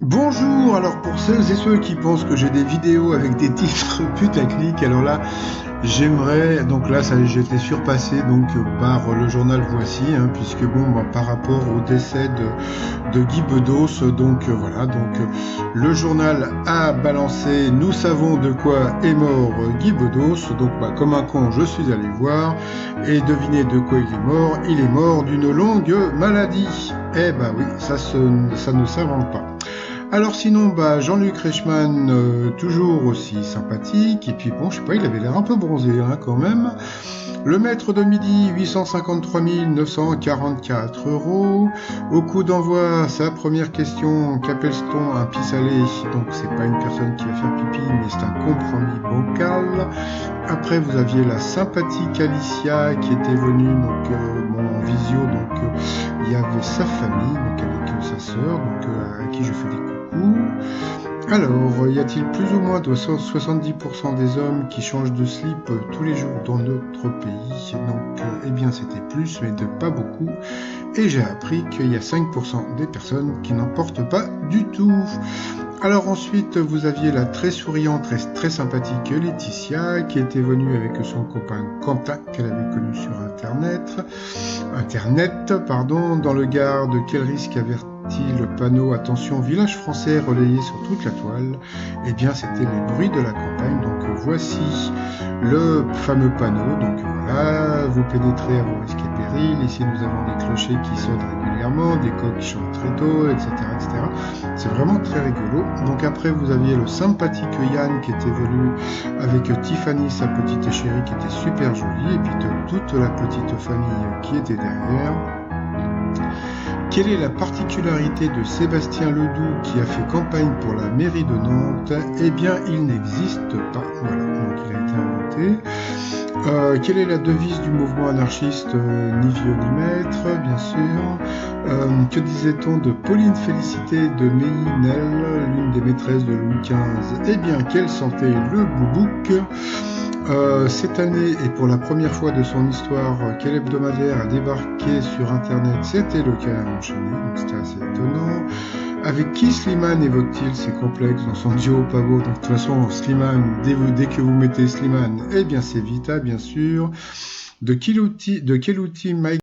Bonjour, alors pour celles et ceux qui pensent que j'ai des vidéos avec des titres putaclic, alors là, j'aimerais, donc là, j'étais surpassé par le journal Voici, puisque bon, bah, par rapport au décès de Guy Bedos, le journal a balancé, nous savons de quoi est mort Guy Bedos, donc bah, comme un con, je suis allé voir, et devinez de quoi il est mort d'une longue maladie. Eh bah oui, ça ne s'invente pas. Alors sinon, bah, Jean-Luc Reichmann, toujours aussi sympathique, et puis bon, je sais pas, il avait l'air un peu bronzé quand même. Le maître de midi, 853 944 euros. Au coup d'envoi, sa première question, qu'appelle-t-on un pis-aller? Donc c'est pas une personne qui va faire pipi, mais c'est un compromis bancal. Après, vous aviez la sympathique Alicia qui était venue en visio, il y avait sa famille, donc avec sa sœur, à qui je fais des coucous. Alors, y a-t-il plus ou moins de 70% des hommes qui changent de slip tous les jours dans notre pays? Eh bien, c'était plus, mais de pas beaucoup. Et j'ai appris qu'il y a 5% des personnes qui n'en portent pas du tout. Alors ensuite, vous aviez la très souriante, très sympathique Laetitia, qui était venue avec son copain Quentin, qu'elle avait connu sur Internet, dans le Gard. De quel risque avertit le panneau attention village français relayé sur toute la toile? Eh bien c'était les bruits de la campagne, voici le fameux panneau, voilà, vous pénétrez à vos risques et périls. Ici nous avons des clochers qui sonnent régulièrement, des coqs qui chantent très tôt, etc., etc. C'est vraiment très rigolo. Donc après vous aviez le sympathique Yann qui était venu avec Tiffany, sa petite chérie, qui était super jolie, et puis toute la petite famille qui était derrière. Quelle est la particularité de Sébastien Ledoux qui a fait campagne pour la mairie de Nantes? Eh bien, il n'existe pas. Voilà, donc il a été inventé. Quelle est la devise du mouvement anarchiste? Ni vieux ni maître, bien sûr. Que disait-on de Pauline Félicité de Ménil, l'une des maîtresses de Louis XV? Eh bien, qu'elle sentait le boubouk. Cette année, et pour la première fois de son histoire, quel hebdomadaire a débarqué sur Internet? C'était le Canard enchaîné, donc c'était assez étonnant. Avec qui Slimane évoque-t-il ses complexes dans son duo Pavo? Donc de toute façon, Slimane, dès que vous mettez Slimane, eh bien c'est Vita, bien sûr. De quel outil Mike